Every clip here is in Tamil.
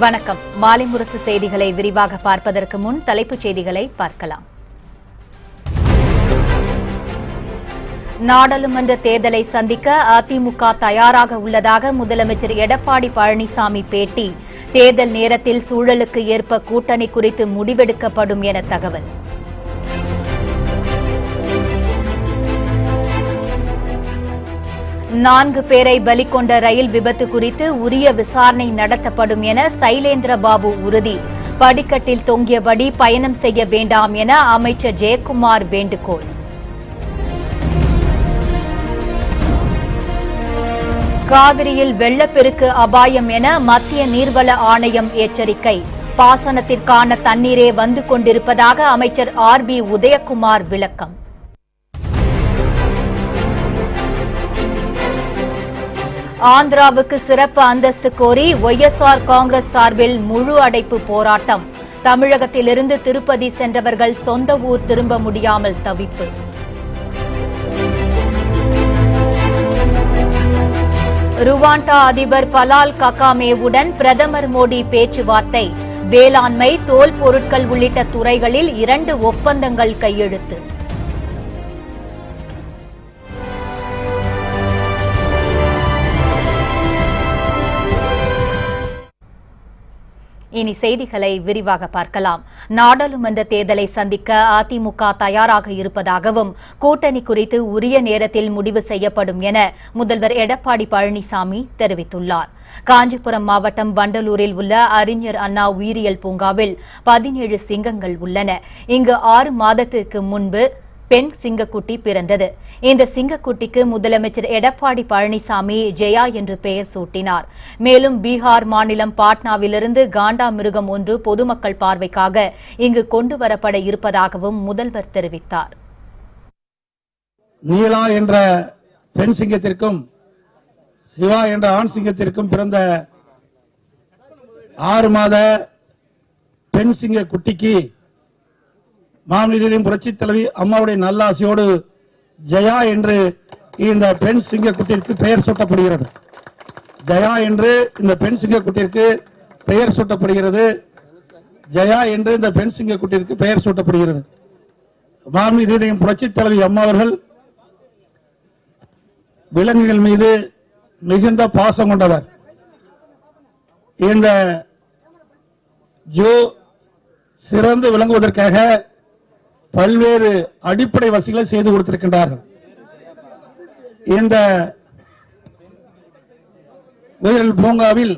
வணக்கம். மாலை முரசு செய்திகளை விரிவாக பார்ப்பதற்கு முன் தலைப்புச் செய்திகளை பார்க்கலாம். நாடாளுமன்ற தேர்தலை சந்திக்க அதிமுக தயாராக உள்ளதாக முதலமைச்சர் எடப்பாடி பழனிசாமி பேட்டி. தேர்தல் நேரத்தில் சூழலுக்கு ஏற்ப கூட்டணி குறித்து முடிவெடுக்கப்படும் என தகவல். நான்கு பேரை பலி கொண்ட ரயில் விபத்து குறித்து உரிய விசாரணை நடத்தப்படும் என சைலேந்திரபாபு உறுதி. படிக்கட்டில் தொங்கியபடி பயணம் செய்ய வேண்டாம் என அமைச்சர் ஜெயக்குமார் வேண்டுகோள். காவிரியில் வெள்ளப்பெருக்கு அபாயம் என மத்திய நீர்வள ஆணையம் எச்சரிக்கை. பாசனத்திற்கான தண்ணீரே வந்து கொண்டிருப்பதாக அமைச்சர் RB உதயகுமார் விளக்கம். ஆந்திராவுக்கு சிறப்பு அந்தஸ்து கோரி OSR காங்கிரஸ் சார்பில் முழு அடைப்பு போராட்டம். தமிழகத்திலிருந்து திருப்பதி சென்றவர்கள் சொந்த ஊர் திரும்ப முடியாமல் தவிப்பு. ருவாண்டா அதிபர் பலால் ககாமேவுடன் பிரதமர் மோடி பேச்சுவார்த்தை. வேளாண்மை, தோல் பொருட்கள் உள்ளிட்ட துறைகளில் 2 ஒப்பந்தங்கள் கையெழுத்து. இனி செய்திகளை விரிவாக பார்க்கலாம். நாடாளுமன்ற தேர்தலை சந்திக்க அதிமுக தயாராக இருப்பதாகவும் கூட்டணி குறித்து உரிய நேரத்தில் முடிவு செய்யப்படும் என முதல்வர் எடப்பாடி பழனிசாமி தெரிவித்துள்ளார். காஞ்சிபுரம் மாவட்டம் வண்டலூரில் உள்ள அறிஞர் அண்ணா உயிரியல் பூங்காவில் 17 சிங்கங்கள் உள்ளன. இங்கு 6 மாதத்திற்கு முன்பு பெண் சிங்கக்குட்டி பிறந்தது. இந்த சிங்கக்குட்டிக்கு முதலமைச்சர் எடப்பாடி பழனிசாமி ஜெயா என்று பெயர் சூட்டினார். மேலும் பீகார் மாநிலம் பாட்னாவிலிருந்து காண்டா மிருகம் ஒன்று பொதுமக்கள் பார்வைக்காக இங்கு கொண்டு வரப்பட இருப்பதாகவும் முதல்வர் தெரிவித்தார். நீலா என்ற பெண் சிங்கத்திற்கும் சிவா என்ற ஆண் சிங்கத்திற்கும் பிறந்த 6 மாத பெண் சிங்க குட்டிக்கு மாநிலம் புரட்சி தலைவி அம்மாவுடைய நல்லாசியோடு ஜெயா என்று இந்த பெண் சிங்கக்குட்டிற்கு பெயர் சூட்டப்படுகிறது. ஜெயா என்று இந்த பெண் சிங்கக்குட்டிற்கு பெயர் சூட்டப்படுகிறது. ஜெயா என்று இந்த பெண் சிங்கக்குட்டிற்கு பெயர் சூட்டப்படுகிறது. மாநிலம் புரட்சி தலைவி அம்மா அவர்கள் விலங்குகள் மீது மிகுந்த பாசம் கொண்டவர். இந்த ஜோ சிறந்து விளங்குவதற்காக பல்வேறு அடிப்படை வசதிகளை செய்து கொடுத்திருக்கின்றார்கள். இந்த உயிரியல் பூங்காவில்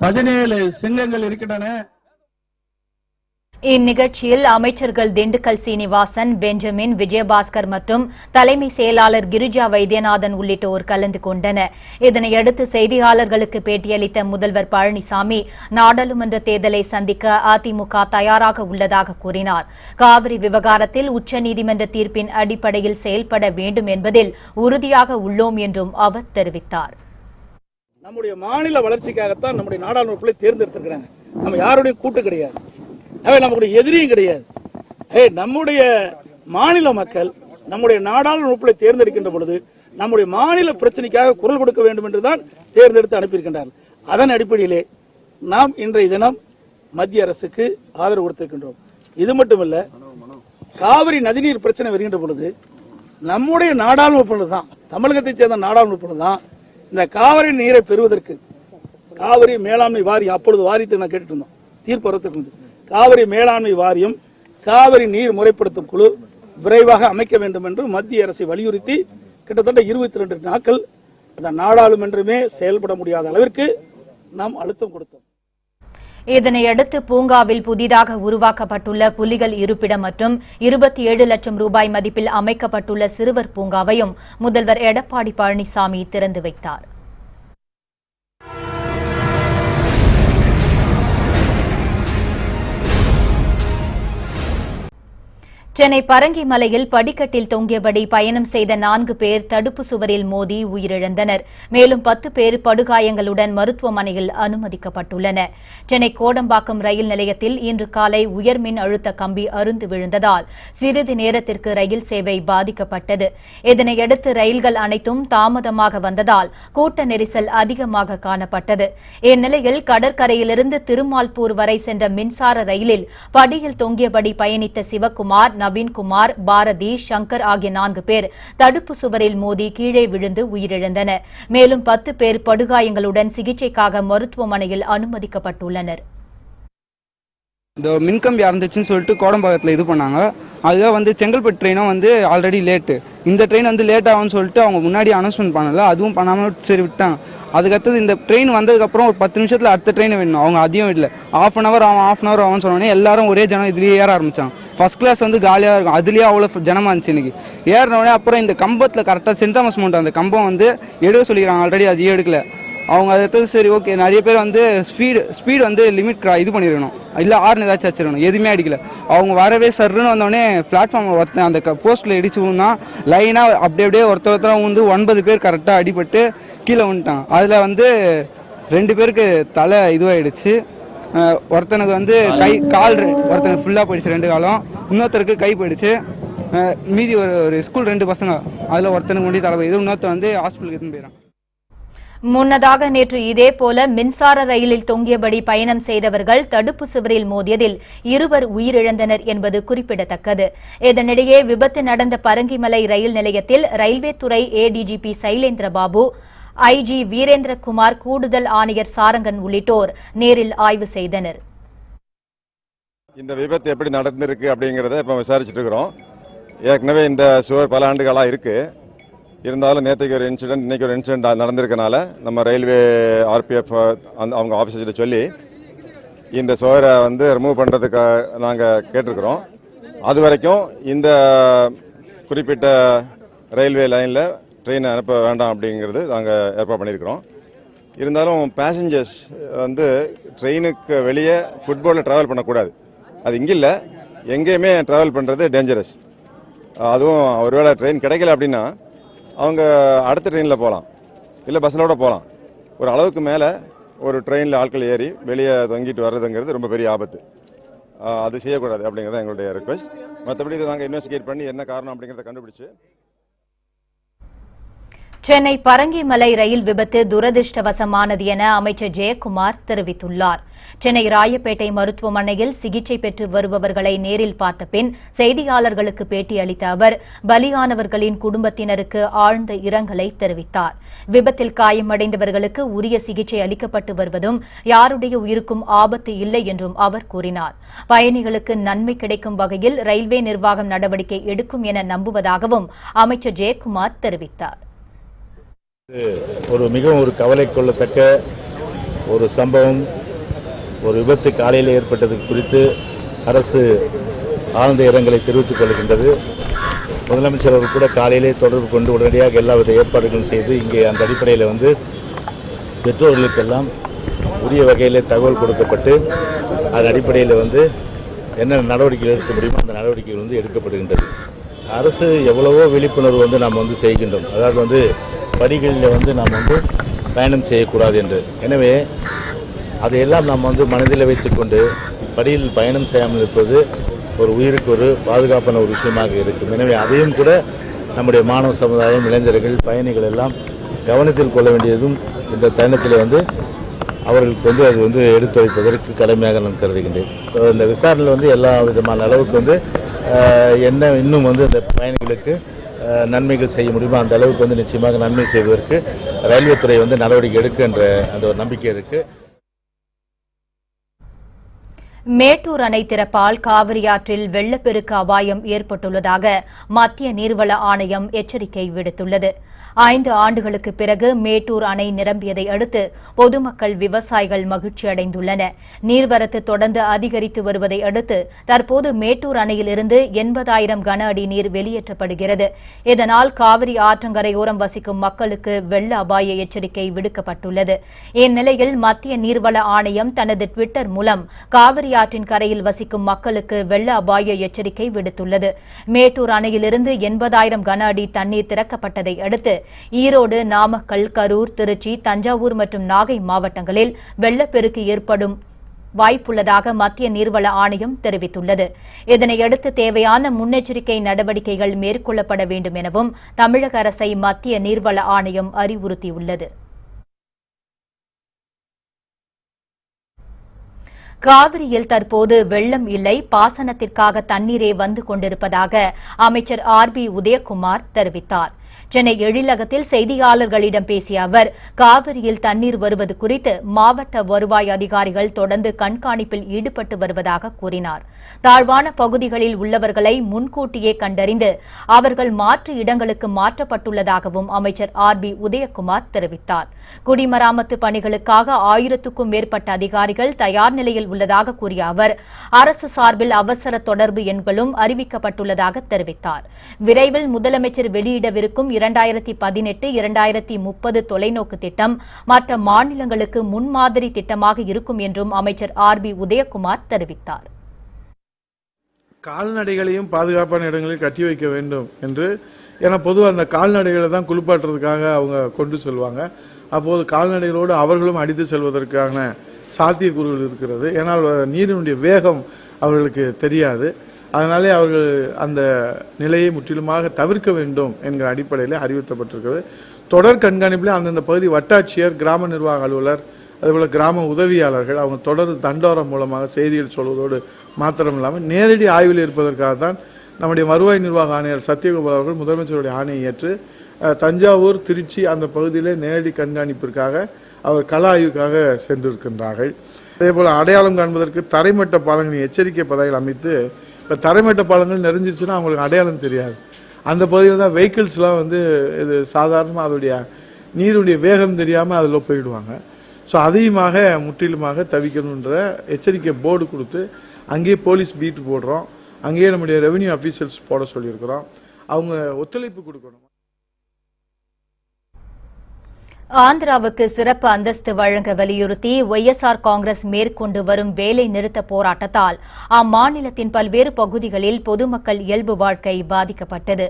17 சிங்கங்கள் இருக்கின்றன. இந்நிகழ்ச்சியில் அமைச்சர்கள் திண்டுக்கல் சீனிவாசன், பெஞ்சமின், விஜயபாஸ்கர் மற்றும் தலைமை செயலாளர் கிரிஜா வைத்தியநாதன் உள்ளிட்டோர் கலந்து கொண்டனர். இதனையடுத்து செய்தியாளர்களுக்கு பேட்டியளித்த முதல்வர் பழனிசாமி நாடாளுமன்ற தேர்தலை சந்திக்க அதிமுக தயாராக உள்ளதாக கூறினார். காவிரி விவகாரத்தில் உச்சநீதிமன்ற தீர்ப்பின் அடிப்படையில் செயல்பட வேண்டும் என்பதில் உறுதியாக உள்ளோம் என்றும் அவர் தெரிவித்தார். நம்முடைய மாநில வளர்ச்சிக்காகத்தான் நம்முடைய நாடாளுமன்றத்தை தேர்ந்தெடுத்திருக்கிறாங்க. நம்ம யாருடைய கூட்டு கிடையாது, நம்முடைய எதிரியும் கிடையாது. நம்முடைய மாநில மக்கள் நம்முடைய நாடாளுமன்றத்தை தேர்ந்தெடுக்கின்ற பொழுது நம்முடைய மாநில பிரச்சனைக்காக குரல் கொடுக்க வேண்டும் என்றுதான் தேர்ந்தெடுத்து அனுப்பியிருக்கின்றார்கள். அதன் அடிப்படையிலே நாம் இன்றைய தினம் மத்திய அரசுக்கு ஆதரவு கொடுத்திருக்கின்றோம். இது மட்டுமல்ல, காவிரி நதிநீர் பிரச்சனை வருகின்ற பொழுது நம்முடைய நாடாளுமன்ற தான், தமிழகத்தைச் சேர்ந்த நாடாளுமன்ற தான் இந்த காவிரி நீரை பெறுவதற்கு காவிரி மேலாண்மை வாரியம், அப்பொழுது வாரியத்தை நான் கேட்டு இருந்தோம், தீர்ப்பு வரத்துக்கு காவிரி மேலாண்மை வாரியம், காவிரி நீர் முறைப்படுத்தும் குழு விரைவாக அமைக்க வேண்டும் என்று மத்திய அரசை வலியுறுத்தி கிட்டத்தட்ட 22 நாட்கள் அந்த நாடாளுமன்றமே செயல்பட முடியாத அளவிற்கு நாம் அழுத்தம் கொடுத்தோம். இதனையடுத்து பூங்காவில் புதிதாக உருவாக்கப்பட்டுள்ள புலிகள் இருப்பிடம் மற்றும் 27 லட்சம் ரூபாய் மதிப்பில் அமைக்கப்பட்டுள்ள சிறுவர் பூங்காவையும் முதல்வர் எடப்பாடி பழனிசாமி திறந்து வைத்தார். சென்னை பரங்கிமலையில் படிக்கட்டில் தொங்கியபடி பயணம் செய்த 4 பேர் தடுப்பு சுவரில் மோதி உயிரிழந்தனர். மேலும் 10 பேர் படுகாயங்களுடன் மருத்துவமனையில் அனுமதிக்கப்பட்டுள்ளனர். சென்னை கோடம்பாக்கம் ரயில் நிலையத்தில் இன்று காலை உயர்மின் அழுத்த கம்பி அறுந்து விழுந்ததால் சிறிது நேரத்திற்கு ரயில் சேவை பாதிக்கப்பட்டது. இதனையடுத்து ரயில்கள் அனைத்தும் தாமதமாக வந்ததால் கூட்ட நெரிசல் அதிகமாக காணப்பட்டது. இந்நிலையில் கடற்கரையிலிருந்து திருமால்பூர் வரை சென்ற மின்சார ரயிலில் படியில் தொங்கியபடி பயணித்த சிவக்குமார், நவீன்குமார், பாரதி, சங்கர் ஆகிய 4 பேர் தடுப்பு சுவரில் மோதி கீழே விழுந்து உயிரிழந்தனர். மேலும் 10 பேர் படுகாயங்களுடன் சிகிச்சைக்காக மருத்துவமனையில் அனுமதிக்கப்பட்டுள்ளனர். இந்த மின்கம்பி அறந்துச்சுன்னு சொல்லிட்டு கோடம்பாக்கத்தில் இது பண்ணாங்க. அதுதான் செங்கல்பட்டு ட்ரெயினும் ஆல்ரெடி லேட்டு. இந்த ட்ரெயின் லேட் ஆகும்னு சொல்லிட்டு அவங்க முன்னாடி அனௌன்ஸ்மெண்ட் பண்ணல, அதுவும் பண்ணாமல் சரி விட்டாங்க. அதுக்கடுத்தது இந்த ட்ரெயின் வந்ததுக்கப்புறம் ஒரு 10 நிமிஷத்தில் அடுத்த ட்ரெயின் வேணும், அவங்க அதையும் இல்லை. ½ அன் அவர் ஆகும்னு சொன்னோடனே எல்லாரும் ஒரே ஜனம் இதுலேயே ஏற ஆரம்பிச்சாங்க. ஃபர்ஸ்ட் கிளாஸ் காலியாக இருக்கும், அதுலேயே அவ்வளோ ஜனமாக இருந்துச்சு. இன்னைக்கு ஏறினோடனே அப்புறம் இந்த கம்பத்தில் கரெக்டாக சென்ட் தாமஸ் மவுண்ட் அந்த கம்பம் எடுக்க சொல்லிக்கிறாங்க, ஆல்ரெடி அதையும் எடுக்கல. அவங்க அதை சரி ஓகே, நிறைய பேர் ஸ்பீடு லிமிட் இது பண்ணிருக்கணும், இல்லை ஆர்னு ஏதாச்சும் வச்சிருக்கணும், எதுவுமே அடிக்கல. அவங்க வரவே சர்ன்னு வந்தோடனே பிளாட்ஃபார்ம் ஒருத்தன் அந்த போஸ்ட்டில் இடிச்சு விழுந்தா லைனாக அப்படியே ஒருத்தர் 9 பேர் கரெக்டாக அடிபட்டு கீழே வந்துட்டான். அதில் 2 பேருக்கு தலை இதுவாகிடுச்சு. ஒருத்தனுக்கு கை கால் ஒருத்தனுக்கு ஃபுல்லாக போயிடுச்சு 2 காலம், இன்னொருத்தருக்கு கை போயிடுச்சு. மீதி ஒரு ஸ்கூல் 2 பசங்க, அதில் ஒருத்தனுக்கு முன்னாடி தலை போயிடுது, இன்னொருத்தர் ஹாஸ்பிட்டலுக்கு எடுத்துன்னு போயிடறான். முன்னதாக நேற்று இதேபோல மின்சார ரயிலில் தொங்கியபடி பயணம் செய்தவர்கள் தடுப்பு சுவரில் மோதியதில் 2 உயிரிழந்தனர் என்பது குறிப்பிடத்தக்கது. இதனிடையே விபத்து நடந்த பரங்கிமலை ரயில் நிலையத்தில் ரயில்வே துறை ஏடிஜிபி சைலேந்திரபாபு, ஐஜி வீரேந்திரகுமார், கூடுதல் ஆணையர் சாரங்கன் உள்ளிட்டோர் நேரில் ஆய்வு செய்தனர். இந்த விபத்து எப்படி நடந்திருக்கு அப்படிங்கிறத இப்போ விசாரிச்சுட்டு இருக்கிறோம். ஏற்கனவே இந்த சுவர் பல ஆண்டுகளாக இருக்கு. இருந்தாலும் நேற்றுக்கு ஒரு இன்சிடென்ட், இன்னைக்கு ஒரு இன்சிடென்ட் நடந்திருக்கனால நம்ம ரயில்வே ஆர்பிஎஃப் அவங்க ஆஃபீஸர்கிட்ட சொல்லி இந்த சுவரை ரிமூவ் பண்ணுறதுக்கு நாங்கள் கேட்டிருக்கிறோம். அது வரைக்கும் இந்த குறிப்பிட்ட ரயில்வே லைனில் ட்ரெயின் அனுப்ப வேண்டாம் அப்படிங்கிறது நாங்கள் ஏற்பாடு பண்ணியிருக்கிறோம். இருந்தாலும் பேசஞ்சர்ஸ் ட்ரெயினுக்கு வெளியே ஃபுட்போர்டில் ட்ராவல் பண்ணக்கூடாது. அது இங்கே இல்லை, எங்கேயுமே ட்ராவல் பண்ணுறது டேஞ்சரஸ். அதுவும் ஒருவேளை ட்ரெயின் கிடைக்கல அப்படின்னா அவங்க அடுத்த ட்ரெயினில் போகலாம், இல்லை பஸ்ஸில் கூட போகலாம். ஒரு அளவுக்கு மேலே ஒரு ட்ரெயினில் ஆட்கள் ஏறி வெளியே தொங்கிட்டு வர்றதுங்கிறது ரொம்ப பெரிய ஆபத்து. அது செய்யக்கூடாது அப்படிங்கிறது எங்களுடைய ரிக்வெஸ்ட். மற்றபடி இதை நாங்கள் இன்வெஸ்டிகேட் பண்ணி என்ன காரணம் அப்படிங்கிறத கண்டுபிடிச்சு. சென்னை பரங்கிமலை ரயில் விபத்து துரதிருஷ்டவசமானது என அமைச்சர் ஜெயக்குமார் தெரிவித்துள்ளார். சென்னை ராயப்பேட்டை மருத்துவமனையில் சிகிச்சை பெற்று வருபவர்களை நேரில் பார்த்த பின் செய்தியாளர்களுக்கு பேட்டியளித்த அவர் பலியானவர்களின் குடும்பத்தினருக்கு ஆழ்ந்த இரங்கலை தெரிவித்தார். விபத்தில் காயமடைந்தவர்களுக்கு உரிய சிகிச்சை அளிக்கப்பட்டு வருவதும் யாருடைய உயிருக்கும் ஆபத்து இல்லை என்றும் அவர் கூறினார். பயணிகளுக்கு நன்மை கிடைக்கும் வகையில் ரயில்வே நிர்வாகம் நடவடிக்கை எடுக்கும் என நம்புவதாகவும் அமைச்சர் ஜெயக்குமார் தெரிவித்தார். மிகவும் கவலை கொள்ளத்தக்க ஒரு சம்பவம், ஒரு விபத்து காலையில் ஏற்பட்டது குறித்து அரசு ஆழ்ந்த இரங்கலை தெரிவித்துக் கொள்கின்றது. முதலமைச்சர் அவர் கூட காலையிலே தொடர்பு கொண்டு உடனடியாக எல்லாவித ஏற்பாடுகளும் செய்து இங்கே அந்த அடிப்படையில் பெற்றோர்களுக்கெல்லாம் உரிய வகையில் தகவல் கொடுக்கப்பட்டு அதன் அடிப்படையில் என்னென்ன நடவடிக்கைகள் எடுக்க முடியுமோ அந்த நடவடிக்கைகள் எடுக்கப்படுகின்றது. அரசு எவ்வளவோ விழிப்புணர்வு நாம் செய்கின்றோம். அதாவது படிகளில் நாம் பயணம் செய்யக்கூடாது என்று. எனவே அதையெல்லாம் நாம் மனதில் வைத்துக்கொண்டு படியில் பயணம் செய்யாமல் இருப்பது ஒரு உயிருக்கு ஒரு பாதுகாப்பான ஒரு விஷயமாக இருக்கும். எனவே அதையும் கூட நம்முடைய மாணவ சமுதாயம், இளைஞர்கள், பயணிகள் எல்லாம் கவனத்தில் கொள்ள வேண்டியதும் இந்த தருணத்தில் அவர்களுக்கு அது எடுத்துரைப்பதற்கு கடமையாக நான் கருதுகின்றேன். இந்த விசாரணையில் எல்லா விதமான அளவுக்கு என்ன இன்னும் இந்த பயணிகளுக்கு நன்மைகள் செய்ய முடியுமோ அந்த அளவுக்கு நிச்சயமாக நன்மை செய்வதற்கு ரயில்வே துறை நடவடிக்கை எடுக்கும் என்ற அந்த ஒரு நம்பிக்கை இருக்கு. மேட்டூர் அணை திறப்பால் காவிரி ஆற்றில் வெள்ளப்பெருக்கு அபாயம் ஏற்பட்டுள்ளதாக மத்திய நீர்வள ஆணையம் எச்சரிக்கை விடுத்துள்ளது. 5 ஆண்டுகளுக்கு பிறகு மேட்டூர் அணை நிரம்பியதை அடுத்து பொதுமக்கள் விவசாயிகள் மகிழ்ச்சி அடைந்துள்ளனர். நீர்வரத்து தொடர்ந்து அதிகரித்து வருவதை அடுத்து தற்போது மேட்டூர் அணையிலிருந்து 80,000 கன அடி நீர் வெளியேற்றப்படுகிறது. இதனால் காவிரி ஆற்றங்கரையோரம் வசிக்கும் மக்களுக்கு வெள்ள அபாய எச்சரிக்கை விடுக்கப்பட்டுள்ளது. இந்நிலையில் மத்திய நீர்வள ஆணையம் தனது டுவிட்டர் மூலம் காவிரி ஆற்றின் கரையில் வசிக்கும் மக்களுக்கு வெள்ள அபாய எச்சரிக்கை விடுத்துள்ளது. மேட்டூர் அணையிலிருந்து 80,000 கன அடி தண்ணீர் திறக்கப்பட்டதை அடுத்து ஈரோடு, நாமக்கல், கரூர், திருச்சி, தஞ்சாவூர் மற்றும் நாகை மாவட்டங்களில் வெள்ளப்பெருக்கு ஏற்படும் வாய்ப்புள்ளதாக மத்திய நீர்வள ஆணையம் தெரிவித்துள்ளது. இதனையடுத்து தேவையான முன்னெச்சரிக்கை நடவடிக்கைகள் மேற்கொள்ளப்பட வேண்டும் எனவும் தமிழக அரசை மத்திய நீர்வள ஆணையம் அறிவுறுத்தியுள்ளது. காவிரியில் தற்போது வெள்ளம் இல்லை, பாசனத்திற்காக தண்ணீரே வந்து கொண்டிருப்பதாக அமைச்சர் RB உதயகுமார் தெரிவித்தார். சென்னை எழிலகத்தில் செய்தியாளர்களிடம் பேசிய அவர், காவிரியில் தண்ணீர் வருவது குறித்து மாவட்ட வருவாய் அதிகாரிகள் தொடர்ந்து கண்காணிப்பில் ஈடுபட்டு வருவதாக கூறினார். தாழ்வான பகுதிகளில் உள்ளவர்களை முன்கூட்டியே கண்டறிந்து அவர்கள் மாற்று இடங்களுக்கு மாற்றப்பட்டுள்ளதாகவும் அமைச்சர் RB உதயகுமார் தெரிவித்தார். குடிமராமத்து பணிகளுக்காக 1000க்கும் மேற்பட்ட அதிகாரிகள் தயார் நிலையில் உள்ளதாக கூறிய அவர், அரசு சார்பில் அவசர தொடர்பு எண்களும் அறிவிக்கப்பட்டுள்ளதாக தெரிவித்தார். விரைவில் முதலமைச்சர் வெளியிடவிருக்கும் 2018-2030 தொலைநோக்கு திட்டம் மற்ற மாநிலங்களுக்கு முன்மாதிரி திட்டமாக இருக்கும் என்றும் அமைச்சர் RB உதயகுமார் தெரிவித்தார். கால்நடைகளையும் பாதுகாப்பான இடங்களில் கட்டி வைக்க வேண்டும் என்று, ஏன்னா பொதுவாக அந்த கால்நடைகளை தான் குளிப்பாட்டுறதுக்காக அவங்க கொண்டு செல்வாங்க. அப்போது கால்நடைகளோடு அவர்களும் அடித்து செல்வதற்கான சாத்தியக்கூறுகள் இருக்கிறது. ஏன்னால் நீரினுடைய வேகம் அவர்களுக்கு தெரியாது. அதனாலே அவர்கள் அந்த நிலையை முற்றிலுமாக தவிர்க்க வேண்டும் என்கிற அடிப்படையில் அறிவுறுத்தப்பட்டிருக்கிறது. தொடர் கண்காணிப்பில் அந்தந்த பகுதி வட்டாட்சியர், கிராம நிர்வாக அலுவலர், அதேபோல் கிராம உதவியாளர்கள் அவங்க தொடர் தண்டோரம் மூலமாக செய்திகள் சொல்வதோடு மாத்திரம் இல்லாமல் நேரடி ஆய்வில் இருப்பதற்காக தான் நம்முடைய வருவாய் நிர்வாக ஆணையர் சத்யகோபால் அவர்கள் முதலமைச்சருடைய ஆணையை ஏற்று தஞ்சாவூர், திருச்சி அந்த பகுதியிலே நேரடி கண்காணிப்பிற்காக அவர் கள ஆய்வுக்காக சென்றிருக்கின்றார்கள். அதேபோல் அடையாளம் காண்பதற்கு தரைமட்ட பாலங்களின் எச்சரிக்கை பதாகைகள் அமைத்து, இப்போ தரைமட்ட பாலங்கள் நிறைஞ்சிருச்சுன்னா அவங்களுக்கு அடையாளம் தெரியாது. அந்த பகுதியில் தான் வெஹிக்கிள்ஸ்லாம் இது சாதாரணமாக அதோடைய நீருடைய வேகம் தெரியாமல் அதில் போயிடுவாங்க. ஸோ அதையுமாக முற்றிலுமாக தவிக்கணுன்ற எச்சரிக்கை போர்டு கொடுத்து அங்கேயே போலீஸ் பீட் போடுறோம். அங்கேயே நம்முடைய ரெவென்யூ அஃபீஷியல்ஸ் போட சொல்லியிருக்கிறோம். அவங்க ஒத்துழைப்பு கொடுக்கணும். ஆந்திராவுக்கு சிறப்பு அந்தஸ்து வழங்க வலியுறுத்தி ஒய்எஸ்ஆர் காங்கிரஸ் மேற்கொண்டு வரும் வேலை நிறுத்த போராட்டத்தால் அம்மாநிலத்தின் பல்வேறு பகுதிகளில் பொதுமக்கள் இயல்பு வாழ்க்கை பாதிக்கப்பட்டது.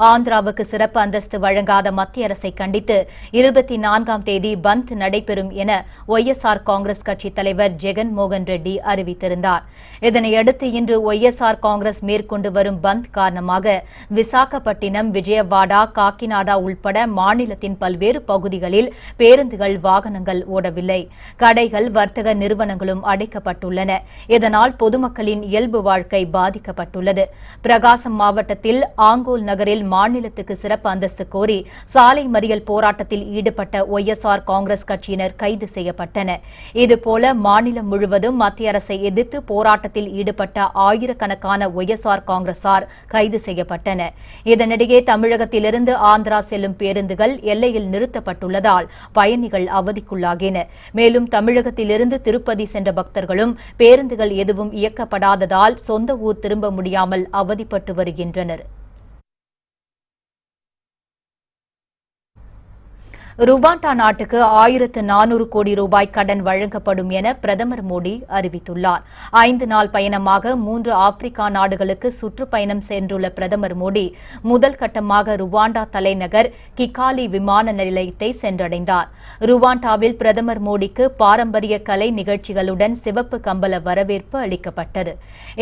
ஆந்திராவுக்கு சிறப்பு அந்தஸ்து வழங்காத மத்திய அரசை கண்டித்து 24ஆம் தேதி பந்த் நடைபெறும் என ஒய்எஸ்ஆர் காங்கிரஸ் கட்சி தலைவர் ஜெகன் மோகன் ரெட்டி அறிவித்திருந்தார். இதனையடுத்து இன்று ஒய்எஸ்ஆர் காங்கிரஸ் மேற்கொண்டு வரும் பந்த் காரணமாக விசாகப்பட்டினம், விஜயவாடா, காக்கிநாடா உள்பட மாநிலத்தின் பல்வேறு பகுதிகளில் பேருந்துகள், வாகனங்கள் ஓடவில்லை. கடைகள், வர்த்தக நிறுவனங்களும் அடைக்கப்பட்டுள்ளன. இதனால் பொதுமக்களின் இயல்பு வாழ்க்கை பாதிக்கப்பட்டுள்ளது. பிரகாசம் மாவட்டத்தில் ஆங்கோல் நகரில் மாநிலத்துக்கு சிறப்பு அந்தஸ்து கோரி சாலை மறியல் போராட்டத்தில் ஈடுபட்ட ஒய்எஸ்ஆர் காங்கிரஸ் கட்சியினர் கைது செய்யப்பட்டனர். இதுபோல மாநிலம் முழுவதும் மத்திய அரசை எதிர்த்து போராட்டத்தில் ஈடுபட்ட ஆயிரக்கணக்கான ஒய்எஸ்ஆர் காங்கிரசார் கைது செய்யப்பட்டனர். இதனிடையே தமிழகத்திலிருந்து ஆந்திரா செல்லும் பேருந்துகள் எல்லையில் நிறுத்தப்பட்டுள்ளதால் பயணிகள் அவதிக்குள்ளாகினர். மேலும் தமிழகத்திலிருந்து திருப்பதி சென்ற பக்தர்களும் பேருந்துகள் எதுவும் இயக்கப்படாததால் சொந்த ஊர் திரும்ப முடியாமல் அவதிப்பட்டு வருகின்றனர். ருவாண்டா நாட்டுக்கு 1400 கோடி ரூபாய் கடன் வழங்கப்படும் என பிரதமர் மோடி அறிவித்துள்ளார். 5 நாள் பயணமாக 3 ஆப்பிரிக்கா நாடுகளுக்கு சுற்றுப்பயணம் சென்றுள்ள பிரதமர் மோடி முதல் கட்டமாக ருவாண்டா தலைநகர் கிகாலி விமான நிலையத்தை சென்றடைந்தார். ருவாண்டாவில் பிரதமர் மோடிக்கு பாரம்பரிய கலை நிகழ்ச்சிகளுடன் சிவப்பு கம்பள வரவேற்பு அளிக்கப்பட்டது.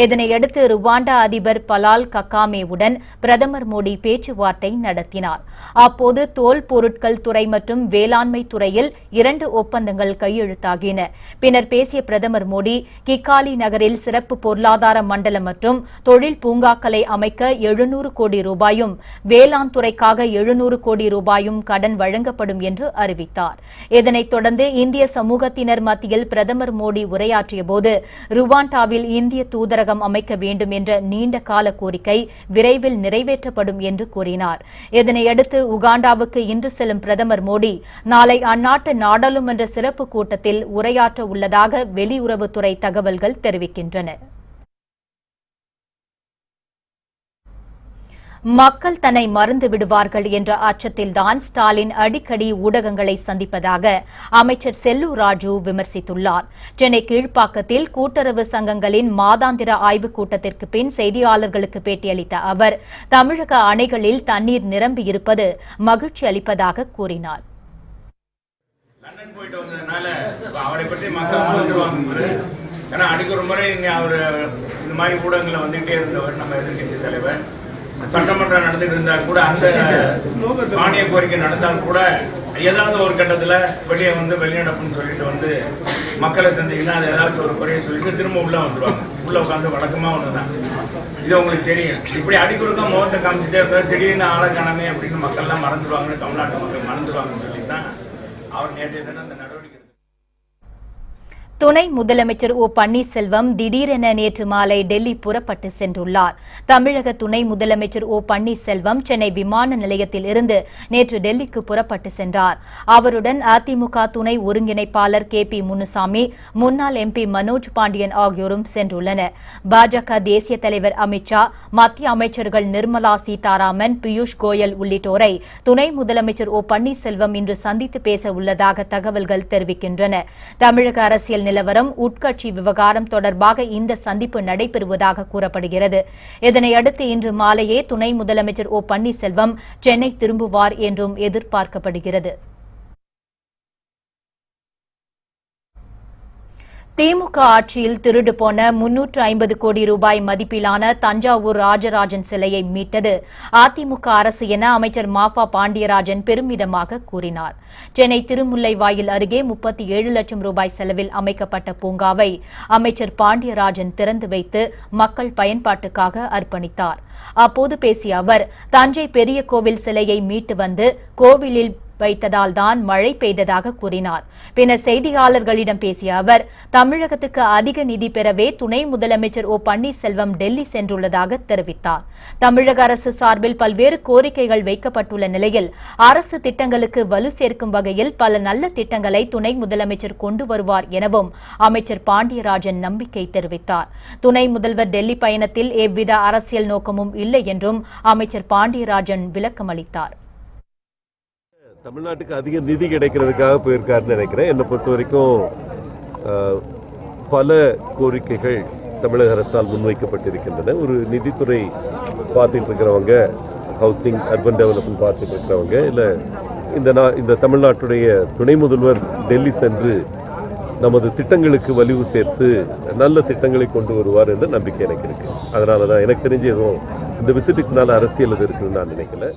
இதனையடுத்து ருவாண்டா அதிபர் பலால் ககாமேவுடன் பிரதமர் மோடி பேச்சுவார்த்தை நடத்தினார். அப்போது தோல் பொருட்கள் துறை மற்றும் மற்றும் வேளாண்மை துறையில் 2 ஒப்பந்தங்கள் கையெழுத்தாகின. பின்னர் பேசிய பிரதமர் மோடி, கிக்காலி நகரில் சிறப்பு பொருளாதார மண்டலம் மற்றும் தொழில் பூங்காக்களை அமைக்க 700 கோடி ரூபாயும், வேளாண் துறைக்காக 700 கோடி ரூபாயும் கடன் வழங்கப்படும் என்று அறிவித்தார். இதனைத் தொடர்ந்து இந்திய சமூகத்தினர் மத்தியில் பிரதமர் மோடி உரையாற்றியபோது, ருவாண்டாவில் இந்திய தூதரகம் அமைக்க வேண்டும் என்ற நீண்ட கால கோரிக்கை விரைவில் நிறைவேற்றப்படும் என்று கூறினார். இதனையடுத்து உகாண்டாவுக்கு இன்று செல்லும் பிரதமர் மோடி நாளை அந்நாட்டு நாடாளுமன்ற சிறப்பு கூட்டத்தில் உரையாற்ற உள்ளதாக வெளியுறவுத்துறை தகவல்கள் தெரிவிக்கின்றன. மக்கள் தன்னை மறந்து விடுவார்கள் என்ற அச்சத்தில்தான் ஸ்டாலின் அடிக்கடி ஊடகங்களை சந்திப்பதாக அமைச்சர் செல்லூர் ராஜு விமர்சித்துள்ளார். சென்னை கீழ்ப்பாக்கத்தில் கூட்டுறவு சங்கங்களின் மாதாந்திர ஆய்வுக் கூட்டத்திற்கு பின் செய்தியாளர்களுக்கு பேட்டியளித்த அவர், தமிழக அணைகளில் தண்ணீர் நிரம்பியிருப்பது மகிழ்ச்சி அளிப்பதாக கூறினார். சட்டமன்றம் நடந்துட்டு இருந்தா கூட அந்த மானிய கோரிக்கை நடந்தால் கூட ஏதாவது ஒரு கட்டத்தில் வெளியே வெளிநடப்புன்னு சொல்லிட்டு மக்களை சந்திங்கன்னா அது ஏதாச்சும் ஒரு குறையை சொல்லிட்டு திரும்ப உள்ள வந்துடுவாங்க. உள்ள உட்காந்து வழக்கமா ஒண்ணுதான். இது உங்களுக்கு தெரியும். இப்படி அடிக்கொடுக்க முகத்தை காமிச்சிட்டே இருக்க திடீர்னு ஆளை காணாமே அப்படின்னு மக்கள்லாம் மறந்துடுவாங்கன்னு, தமிழ்நாட்டு மக்கள் மறந்துடுவாங்கன்னு சொல்லி தான் அவர் நேற்றைய தினம் அந்த நடவடிக்கை. துணை முதலமைச்சர் ஓ பன்னீர்செல்வம் திடீரென நேற்று மாலை டெல்லி புறப்பட்டு சென்றுள்ளார். தமிழக துணை முதலமைச்சர் ஓ பன்னீர்செல்வம் சென்னை விமான நிலையத்தில் இருந்து நேற்று டெல்லிக்கு புறப்பட்டு சென்றார். அவருடன் அதிமுக துணை ஒருங்கிணைப்பாளர் KP முனுசாமி, முன்னாள் MP மனோஜ் பாண்டியன் ஆகியோரும் சென்றுள்ளனர். பாஜக தேசிய தலைவர் அமித்ஷா, மத்திய அமைச்சர்கள் நிர்மலா சீதாராமன், பியூஷ் கோயல் உள்ளிட்டோரை துணை முதலமைச்சர் ஓ பன்னீர்செல்வம் இன்று சந்தித்து பேச உள்ளதாக தகவல்கள் தெரிவிக்கின்றன. தமிழக அரசியல் நிலவரம், உட்கட்சி விவகாரம் தொடர்பாக இந்த சந்திப்பு நடைபெறுவதாக கூறப்படுகிறது. இதனையடுத்து இன்று மாலையே துணை முதலமைச்சர் ஓ பன்னீர்செல்வம் சென்னை திரும்புவார் என்றும் எதிர்பார்க்கப்படுகிறது. திமுக ஆட்சியில் திருடு போன 350 கோடி ரூபாய் மதிப்பிலான தஞ்சாவூர் ராஜராஜன் சிலையை மீட்டது அதிமுக அரசு என அமைச்சர் மாஃபா பாண்டியராஜன் பெருமிதமாக கூறினார். சென்னை திருமுல்லைவாயில் அருகே 37 லட்சம் ரூபாய் செலவில் அமைக்கப்பட்ட பூங்காவை அமைச்சர் பாண்டியராஜன் திறந்து வைத்து மக்கள் பயன்பாட்டுக்காக அர்ப்பணித்தார். அப்போது பேசிய அவர், தஞ்சை பெரிய கோவில் சிலையை மீட்டு வந்து கோவிலில் வைத்ததால் தான் மழை பெய்ததாக கூறினார். பின்னர் செய்தியாளர்களிடம் பேசிய அவர், தமிழகத்துக்கு அதிக நிதி பெறவே துணை முதலமைச்சர் ஓ பன்னீர்செல்வம் டெல்லி சென்றுள்ளதாக தெரிவித்தார். தமிழக அரசு சார்பில் பல்வேறு கோரிக்கைகள் வைக்கப்பட்டுள்ள நிலையில் அரசு திட்டங்களுக்கு வலு சேர்க்கும் வகையில் பல நல்ல திட்டங்களை துணை முதலமைச்சர் கொண்டு வருவார் எனவும் அமைச்சர் பாண்டியராஜன் நம்பிக்கை தெரிவித்தார். துணை முதல்வர் டெல்லி பயணத்தில் எவ்வித அரசியல் நோக்கமும் இல்லை என்றும் அமைச்சர் பாண்டியராஜன் விளக்கமளித்தார். தமிழ்நாட்டுக்கு அதிக நிதி கிடைக்கிறதுக்காக போயிருக்காருன்னு நினைக்கிறேன். என்னை பொறுத்த வரைக்கும் பல கோரிக்கைகள் தமிழக அரசால் முன்வைக்கப்பட்டிருக்கின்றன. ஒரு நிதித்துறை பார்த்துட்டு இருக்கிறவங்க, ஹவுசிங் அர்பன் டெவலப்மெண்ட் பார்த்துட்டு இருக்கிறவங்க, இல்லை இந்த தமிழ்நாட்டுடைய துணை முதல்வர் டெல்லி சென்று நமது திட்டங்களுக்கு வலிவு சேர்த்து நல்ல திட்டங்களை கொண்டு வருவார் என்ற நம்பிக்கை எனக்கு இருக்கு. அதனால தான் எனக்கு தெரிஞ்ச எதுவும் இந்த விசிட்டுக்குனால அரசியல் இது இருக்குன்னு நான் நினைக்கல.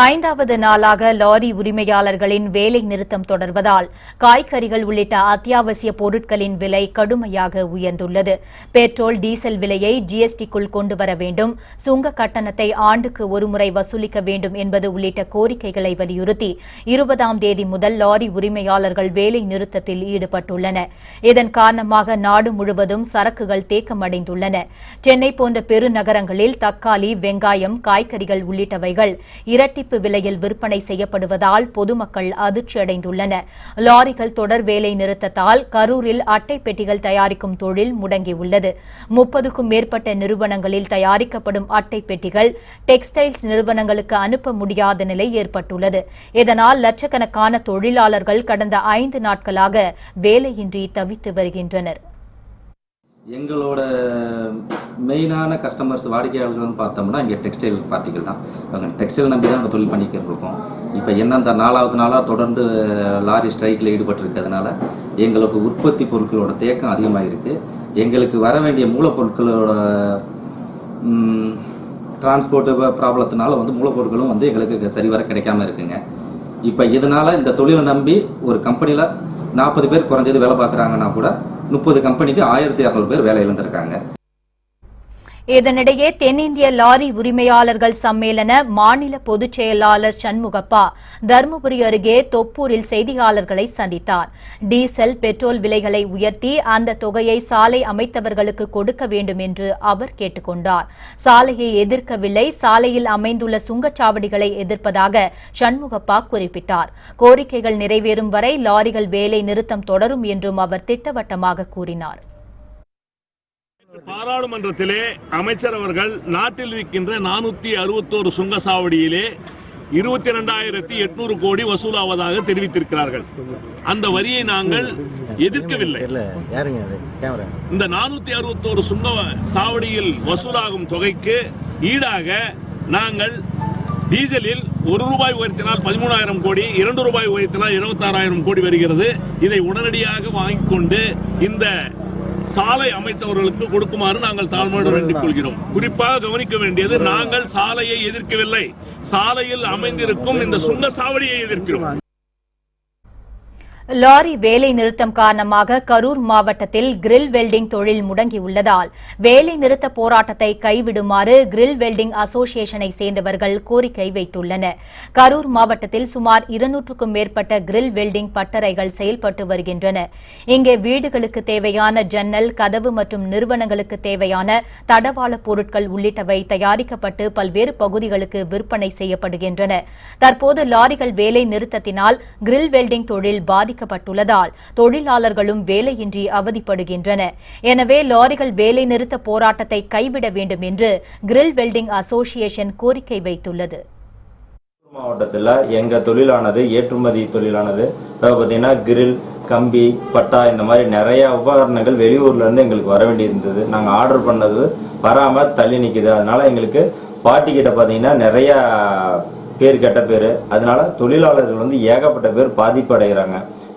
5வது நாளாக லாரி உரிமையாளர்களின் வேலை நிறுத்தம் தொடர்வதால் காய்கறிகள் உள்ளிட்ட அத்தியாவசிய பொருட்களின் விலை கடுமையாக உயர்ந்துள்ளது. பெட்ரோல், டீசல் விலையை GSTக்குள் கொண்டுவர வேண்டும், சுங்க கட்டணத்தை ஆண்டுக்கு ஒருமுறை வசூலிக்க வேண்டும் என்பது உள்ளிட்ட கோரிக்கைகளை வலியுறுத்தி 20ஆம் தேதி முதல் லாரி உரிமையாளர்கள் வேலை நிறுத்தத்தில் ஈடுபட்டுள்ளனர். இதன் காரணமாக நாடு முழுவதும் சரக்குகள் தேக்கமடைந்துள்ளன. சென்னை போன்ற பெருநகரங்களில் தக்காளி, வெங்காயம், காய்கறிகள் உள்ளிட்டவைகள் இரட்டிப்பு விலையில் விற்பனை செய்யப்படுவதால் பொதுமக்கள் அதிர்ச்சியடைந்துள்ளனர். லாரிகள் தொடர் வேலை நிறுத்தத்தால் கரூரில் அட்டை பெட்டிகள் தயாரிக்கும் தொழில் முடங்கியுள்ளது. 30க்கும் மேற்பட்ட நிறுவனங்களில் தயாரிக்கப்படும் அட்டை பெட்டிகள் டெக்ஸ்டைல்ஸ் நிறுவனங்களுக்கு அனுப்ப முடியாத நிலை ஏற்பட்டுள்ளது. இதனால் லட்சக்கணக்கான தொழிலாளர்கள் கடந்த 5 நாட்களாக வேலையின்றி தவித்து வருகின்றனர். எங்களோட மெயினான கஸ்டமர்ஸ் வாடிக்கையாளர்கள்னு பார்த்தோம்னா இங்கே டெக்ஸ்டைல் பார்ட்டிகள் தான். அவங்க டெக்ஸ்டைல் நம்பி தான் தொழில் பண்ணிக்கிட்டு இருக்கோம். இப்போ என்ன இந்த 4வது நாளாக தொடர்ந்து லாரி ஸ்ட்ரைக்கில் ஈடுபட்டிருக்கிறதுனால எங்களுக்கு உற்பத்தி பொருட்களோட தேக்கம் அதிகமாக இருக்குது. எங்களுக்கு வர வேண்டிய மூலப்பொருட்களோட டிரான்ஸ்போர்ட் ப்ராப்ளத்தினால வந்து மூலப்பொருட்களும் வந்து எங்களுக்கு சரிவர கிடைக்காம இருக்குங்க. இப்போ இதனால் இந்த தொழிலை நம்பி ஒரு கம்பெனியில் 40 பேர் குறைஞ்சது வேலை பார்க்குறாங்கன்னா கூட 30 கம்பெனிக்கு 1200 பேர் வேலை இழந்திருக்காங்க. இதனிடையே தென்னிந்திய லாரி உரிமையாளர்கள் சம்மேளன மாநில பொதுச் செயலாளர் சண்முகப்பா தருமபுரி அருகே தொப்பூரில் செய்தியாளர்களை சந்தித்தார். டீசல், பெட்ரோல் விலைகளை உயர்த்தி அந்த தொகையை சாலை அமைத்தவர்களுக்கு கொடுக்க வேண்டும் என்று அவர் கேட்டுக் கொண்டார். சாலையை எதிர்க்கவில்லை, சாலையில் அமைந்துள்ள சுங்கச்சாவடிகளை எதிர்ப்பதாக சண்முகப்பா குறிப்பிட்டார். கோரிக்கைகள் நிறைவேறும் வரை லாரிகள் வேலை நிறுத்தம் தொடரும் என்றும் அவர் திட்டவட்டமாக கூறினார். பாராளுமன்றத்திலே அமைச்சர் அவர்கள் நாட்டில் இருக்கின்ற 461 சுங்கசாவடியிலே 22,800 கோடி வசூலாவதாக தெரிவித்திருக்கிறார்கள். அந்த வரியை நாங்கள் எதிர்க்கவில்லை. இந்த 461 சுங்க சாவடியில் வசூலாகும் தொகைக்கு ஈடாக நாங்கள் டீசலில் 1 ரூபாய் உயர்த்தினால் 13,000 கோடி, 2 ரூபாய் உயர்த்தினால் 26,000 கோடி வருகிறது. இதை உடனடியாக வாங்கிக் கொண்டு இந்த சாலை அமைத்தவர்களுக்கு கொடுக்குமாறு நாங்கள் தாழ்மையோடு வேண்டிக் கொள்கிறோம். குறிப்பாக கவனிக்க வேண்டியது, நாங்கள் சாலையை எதிர்க்கவில்லை, சாலையில் அமைந்திருக்கும் இந்த சுங்கசாவடியை எதிர்க்கிறோம். லாரி வேலை நிறுத்தம் காரணமாக கரூர் மாவட்டத்தில் கிரில் வெல்டிங் தொழில் முடங்கியுள்ளதால் வேலை நிறுத்த போராட்டத்தை கைவிடுமாறு கிரில் வெல்டிங் அசோசியேஷனை சேர்ந்தவர்கள் கோரிக்கை வைத்துள்ளனர். கரூர் மாவட்டத்தில் சுமார் 200க்கும் மேற்பட்ட கிரில் வெல்டிங் பட்டறைகள் செயல்பட்டு வருகின்றன. இங்கே வீடுகளுக்கு தேவையான ஜன்னல், கதவு மற்றும் நிறுவனங்களுக்கு தேவையான தடவாள பொருட்கள் உள்ளிட்டவை தயாரிக்கப்பட்டு பல்வேறு பகுதிகளுக்கு விற்பனை செய்யப்படுகின்றன. தற்போது லாரிகள் வேலை நிறுத்தத்தினால் கிரில் வெல்டிங் தொழில் பாதிக்கப்பட்டுள்ளதால் தொழிலாளர்களும் வேலையின்றி அவதிப்படுகின்றனர். எனவே லாரிகள் வேலை நிறுத்த போராட்டத்தை கைவிட வேண்டும் என்று கிரில் வெல்டிங் அசோசியேஷன் கோரிக்கை வைத்துள்ளது. மாவட்டத்தில் எங்க தொழிலானது ஏற்றுமதி தொழிலானது, அதாவது பார்த்தீங்கன்னா கிரில், கம்பி, பட்டா இந்த மாதிரி நிறைய உபகரணங்கள் வெளியூர்ல இருந்து எங்களுக்கு வர வேண்டியிருந்தது. நாங்கள் ஆர்டர் பண்ணது வராம தள்ளி நிற்குது. அதனால எங்களுக்கு பார்ட்டி கிட்ட பார்த்தீங்கன்னா நிறைய பேர் கெட்ட பேர், அதனால தொழிலாளர்கள் வந்து ஏகப்பட்ட பேர் பாதிப்பு அடைகிறாங்க.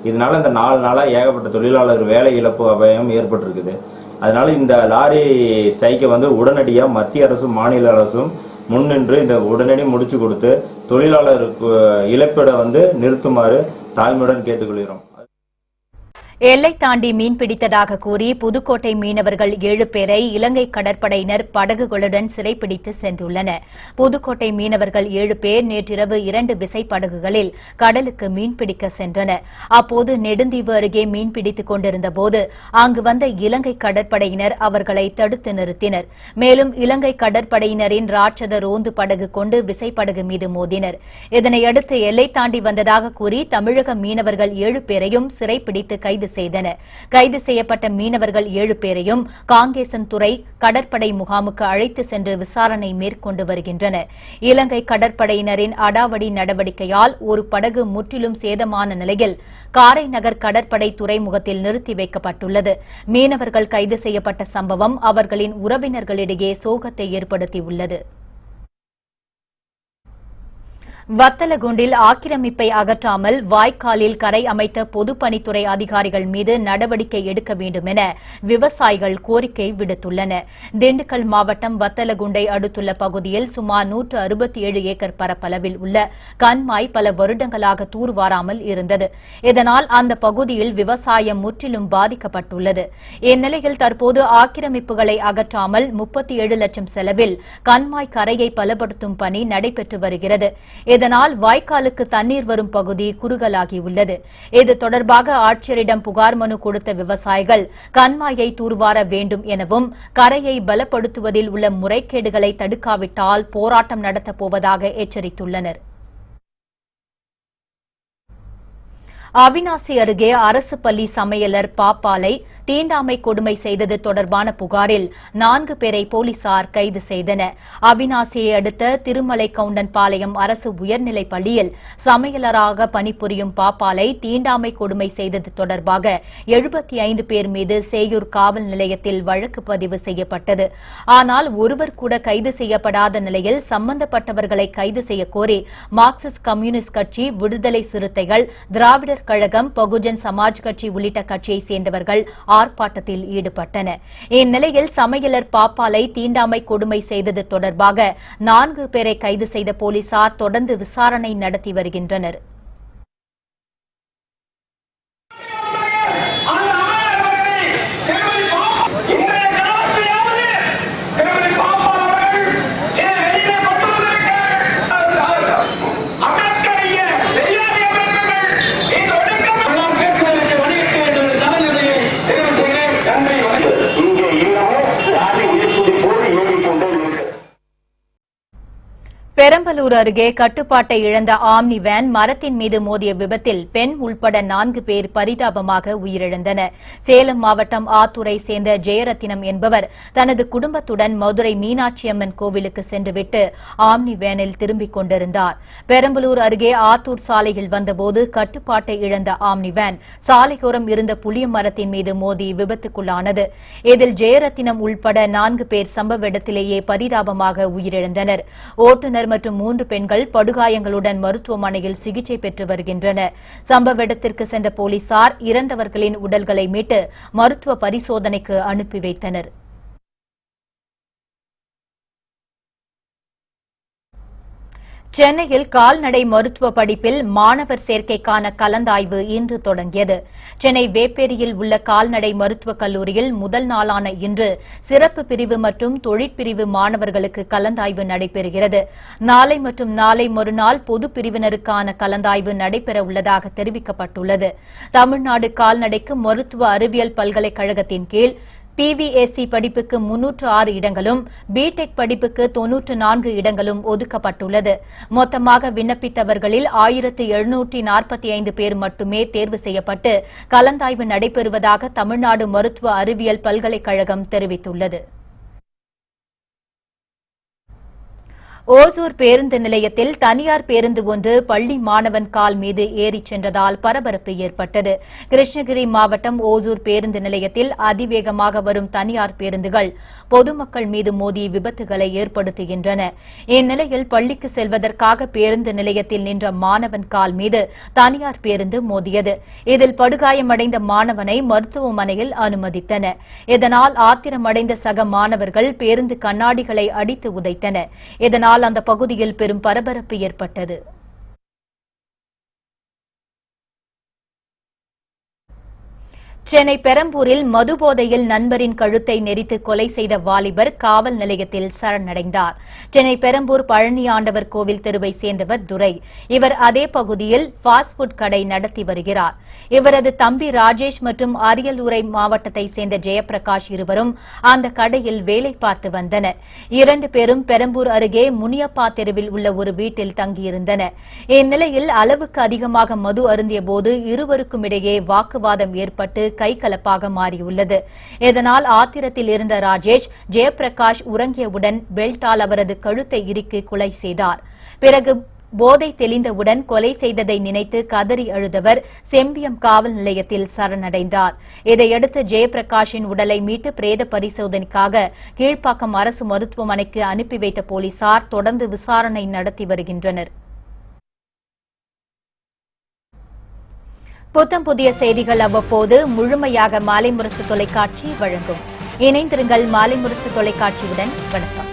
இதனால இந்த 4 நாளாக ஏகப்பட்ட தொழிலாளர்கள் வேலை இழப்பு அபாயம் ஏற்பட்டிருக்குது. அதனால இந்த லாரி ஸ்ட்ரைக்கை வந்து உடனடியாக மத்திய அரசும் மாநில அரசும் முன்னின்று இந்த உடனடி முடிச்சு கொடுத்து தொழிலாளருக்கு இழப்பீடை வந்து நிறுத்துமாறு தாழ்மையுடன் கேட்டுக்கொள்கிறோம். எல்லை தாண்டி மீன்பிடித்ததாக கூறி புதுக்கோட்டை மீனவர்கள் 7 பேரை இலங்கை கடற்படையினர் படகுகளுடன் சிறைப்பிடித்து சென்றுள்ளனர். புதுக்கோட்டை மீனவர்கள் 7 பேர் நேற்றிரவு 2 விசைப்படகுகளில் கடலுக்கு மீன்பிடிக்க சென்றனர். அப்போது நெடுந்தீவு அருகே மீன்பிடித்துக் கொண்டிருந்த போது அங்கு வந்த இலங்கை கடற்படையினர் அவர்களை தடுத்து நிறுத்தினர். மேலும் இலங்கை கடற்படையினரின் ராட்சத ரோந்து படகு கொண்டு விசைப்படகு மீது மோதினர். இதனையடுத்து எல்லை தாண்டி வந்ததாக கூறி தமிழக மீனவர்கள் 7 பேரையும் சிறைப்பிடித்து கைது செய்தனர். கைது செய்யப்பட்ட மீனவர்கள் 7 பேரையும் காங்கேசன் துறை கடற்படை முகாமுக்கு அழைத்து சென்று விசாரணை மேற்கொண்டு வருகின்றனர். இலங்கை கடற்படையினரின் அடாவடி நடவடிக்கையால் ஒரு படகு முற்றிலும் சேதமான நிலையில் காரைநகர் கடற்படை துறைமுகத்தில் நிறுத்தி வைக்கப்பட்டுள்ளது. மீனவர்கள் கைது செய்யப்பட்ட சம்பவம் அவர்களின் உறவினர்களிடையே சோகத்தை ஏற்படுத்தியுள்ளது. வத்தலகுண்டில் ஆக்கிரமிப்பை அகற்றாமல் வாய்க்காலில் கரை அமைத்த பொதுப்பணித்துறை அதிகாரிகள் மீது நடவடிக்கை எடுக்க வேண்டும் என விவசாயிகள் கோரிக்கை விடுத்துள்ளனர். திண்டுக்கல் மாவட்டம் வத்தலகுண்டை அடுத்துள்ள பகுதியில் சுமார் 167 ஏக்கர் பரப்பளவில் உள்ள கண்மாய் பல வருடங்களாக தூர்வாராமல் இருந்தது. இதனால் அந்த பகுதியில் விவசாயம் முற்றிலும் பாதிக்கப்பட்டுள்ளது. இந்நிலையில் தற்போது ஆக்கிரமிப்புகளை அகற்றாமல் 37 லட்சம் செலவில் கண்மாய் கரையை பலப்படுத்தும் பணி நடைபெற்று வருகிறது. இதனால் வாய்க்காலுக்கு தண்ணீர் வரும் பகுதி குறுகலாகியுள்ளது. இது தொடர்பாக ஆட்சியரிடம் புகார் மனு கொடுத்த விவசாயிகள் கண்மாயை தூர்வார வேண்டும் எனவும் கரையை பலப்படுத்துவதில் உள்ள முறைகேடுகளை தடுக்காவிட்டால் போராட்டம் நடத்தப் போவதாக எச்சரித்துள்ளனர். அவிநாசி அருகே அரசு பள்ளி சமையலர் பாப்பாலை தீண்டாமை கொடுமை செய்தது தொடர்பான புகாரில் 4 பேரை போலீசார் கைது செய்தனர். அவிநாசியை அடுத்த திருமலை கவுண்டன் பாளையம் அரசு உயர்நிலைப் பள்ளியில் சமையலராக பணிபுரியும் பாப்பாலை தீண்டாமை கொடுமை செய்தது தொடர்பாக 75 பேர் மீது சேயூர் காவல் நிலையத்தில் வழக்கு பதிவு செய்யப்பட்டது. ஆனால் ஒருவர் கூட கைது செய்யப்படாத நிலையில் சம்பந்தப்பட்டவர்களை கைது செய்ய கோரி மார்க்சிஸ்ட் கம்யூனிஸ்ட் கட்சி, விடுதலை சிறுத்தைகள், திராவிடர் மகளிர் கழகம், பகுஜன் சமாஜ் கட்சி உள்ளிட்ட கட்சியை சேர்ந்தவர்கள் ஆர்ப்பாட்டத்தில் ஈடுபட்டனர். இந்நிலையில் சமையலர் பாப்பாலை தீண்டாமை கொடுமை செய்தது தொடர்பாக 4 பேரை கைது செய்த போலீசார் தொடர்ந்து விசாரணை நடத்தி வருகின்றனர். பெரம்பலூர் அருகே கட்டுப்பாட்டை இழந்த ஆம்னி வேன் மரத்தின் மீது மோதிய விபத்தில் பெண் உள்பட 4 பேர் பரிதாபமாக உயிரிழந்தனர். சேலம் மாவட்டம் ஆத்தூரை சேர்ந்த ஜெயரத்தினம் என்பவர் தனது குடும்பத்துடன் மதுரை மீனாட்சியம்மன் கோவிலுக்கு சென்றுவிட்டு ஆம்னி வேனில் திரும்பிக் கொண்டிருந்தார். பெரம்பலூர் அருகே ஆத்தூர் சாலையில் வந்தபோது கட்டுப்பாட்டை இழந்த ஆம்னி வேன் சாலையோரம் இருந்த புளிய மரத்தின் மீது மோதி விபத்துக்குள்ளானது. இதில் ஜெயரத்தினம் உள்பட 4 பேர் சம்பவ இடத்திலேயே பரிதாபமாக உயிரிழந்தனர். ஓட்டுநர் மற்றும் 3 பெண்கள் படுகாயங்களுடன் மருத்துவமனையில் சிகிச்சை பெற்று வருகின்றனர். சம்பவ இடத்திற்கு சென்ற போலீசார் இறந்தவர்களின் உடல்களை மீட்டு மருத்துவ பரிசோதனைக்கு அனுப்பி வைத்தனர். சென்னையில் கால்நடை மருத்துவ படிப்பில் மாணவர் சேர்க்கைக்கான கலந்தாய்வு இன்று தொடங்கியது. சென்னை வேப்பேரியில் உள்ள கால்நடை மருத்துவக் கல்லூரியில் முதல் நாளான இன்று சிறப்பு பிரிவு மற்றும் தொழிற்பிரிவு மாணவர்களுக்கு கலந்தாய்வு நடைபெறுகிறது. நாளை மற்றும் நாளை மறுநாள் பொது பிரிவினருக்கான கலந்தாய்வு நடைபெற உள்ளதாக தெரிவிக்கப்பட்டுள்ளது. தமிழ்நாடு கால்நடைக்கு மருத்துவ அறிவியல் பல்கலைக்கழகத்தின் கீழ் பிவிஎஸ்சி படிப்புக்கு 306 இடங்களும், பிடெக் படிப்புக்கு 94 இடங்களும் ஒதுக்கப்பட்டுள்ளது. மொத்தமாக விண்ணப்பித்தவர்களில் 1745 பேர் மட்டுமே தேர்வு செய்யப்பட்டு கலந்தாய்வு நடைபெறுவதாக தமிழ்நாடு மருத்துவ அறிவியல் பல்கலைக்கழகம் தெரிவித்துள்ளது. ஓசூர் பேருந்து நிலையத்தில் தனியார் பேருந்து ஒன்று பள்ளி மாணவன் கால் மீது ஏறிச் சென்றதால் பரபரப்பு ஏற்பட்டது. கிருஷ்ணகிரி மாவட்டம் ஓசூர் பேருந்து நிலையத்தில் அதிவேகமாக வரும் தனியார் பேருந்துகள் பொதுமக்கள் மீது மோதி விபத்துகளை ஏற்படுத்துகின்றன. இந்நிலையில் பள்ளிக்கு செல்வதற்காக பேருந்து நிலையத்தில் நின்ற மாணவன் கால் மீது தனியார் பேருந்து மோதியது. இதில் படுகாயமடைந்த மாணவனை மருத்துவமனையில் அனுமதித்தனர். இதனால் ஆத்திரமடைந்த சக மாணவர்கள் பேருந்து கண்ணாடிகளை அடித்து உதைத்தனர். இதனால் அந்த பகுதியில் பெரும் பரபரப்பு ஏற்பட்டது. சென்னை பெரம்பூரில் மதுபோதையில் நண்பரின் கழுத்தை நெரித்து கொலை செய்த வாலிபர் காவல் நிலையத்தில் சரணடைந்தார். சென்னை பெரம்பூர் பழனியாண்டவர் கோவில் தெருவை சேர்ந்தவர் துரை. இவர் அதே பகுதியில் பாஸ்ட் ஃபுட் கடை நடத்தி வருகிறார். இவரது தம்பி ராஜேஷ் மற்றும் அரியலூரை மாவட்டத்தை சேர்ந்த ஜெயபிரகாஷ் இருவரும் அந்த கடையில் வேலை பார்த்து வந்தனர். 2 பேரும் பெரம்பூர் அருகே முனியப்பா தெருவில் உள்ள ஒரு வீட்டில் தங்கியிருந்தனர். இந்நிலையில் அளவுக்கு அதிகமாக மது அருந்திய போது இருவருக்கும் இடையே வாக்குவாதம் ஏற்பட்டு கைகலப்பாக மாறியுள்ளது. இதனால் ஆத்திரத்தில் இருந்த ராஜேஷ் ஜெயபிரகாஷ் உறங்கியவுடன் பெல்ட்டால் அவரது கழுத்தை இறுக்கி கொலை செய்தார். பிறகு போதை தெளிந்தவுடன் கொலை செய்ததை நினைத்து கதறி அழுதவர் செம்பியம் காவல் நிலையத்தில் சரணடைந்தார். இதையடுத்து ஜெயபிரகாஷின் உடலை மீட்டு பிரேத பரிசோதனைக்காக கீழ்ப்பாக்கம் அரசு மருத்துவமனைக்கு அனுப்பி வைத்த போலீசார் தொடர்ந்து விசாரணை நடத்தி வருகின்றனர். புத்தம் புதிய செய்திகள் அவ்வப்போது முழுமையாக மாலை முரசு தொலைக்காட்சி வழங்கும். இணைந்திருங்கள் மாலை முரசு தொலைக்காட்சியுடன். வணக்கம்.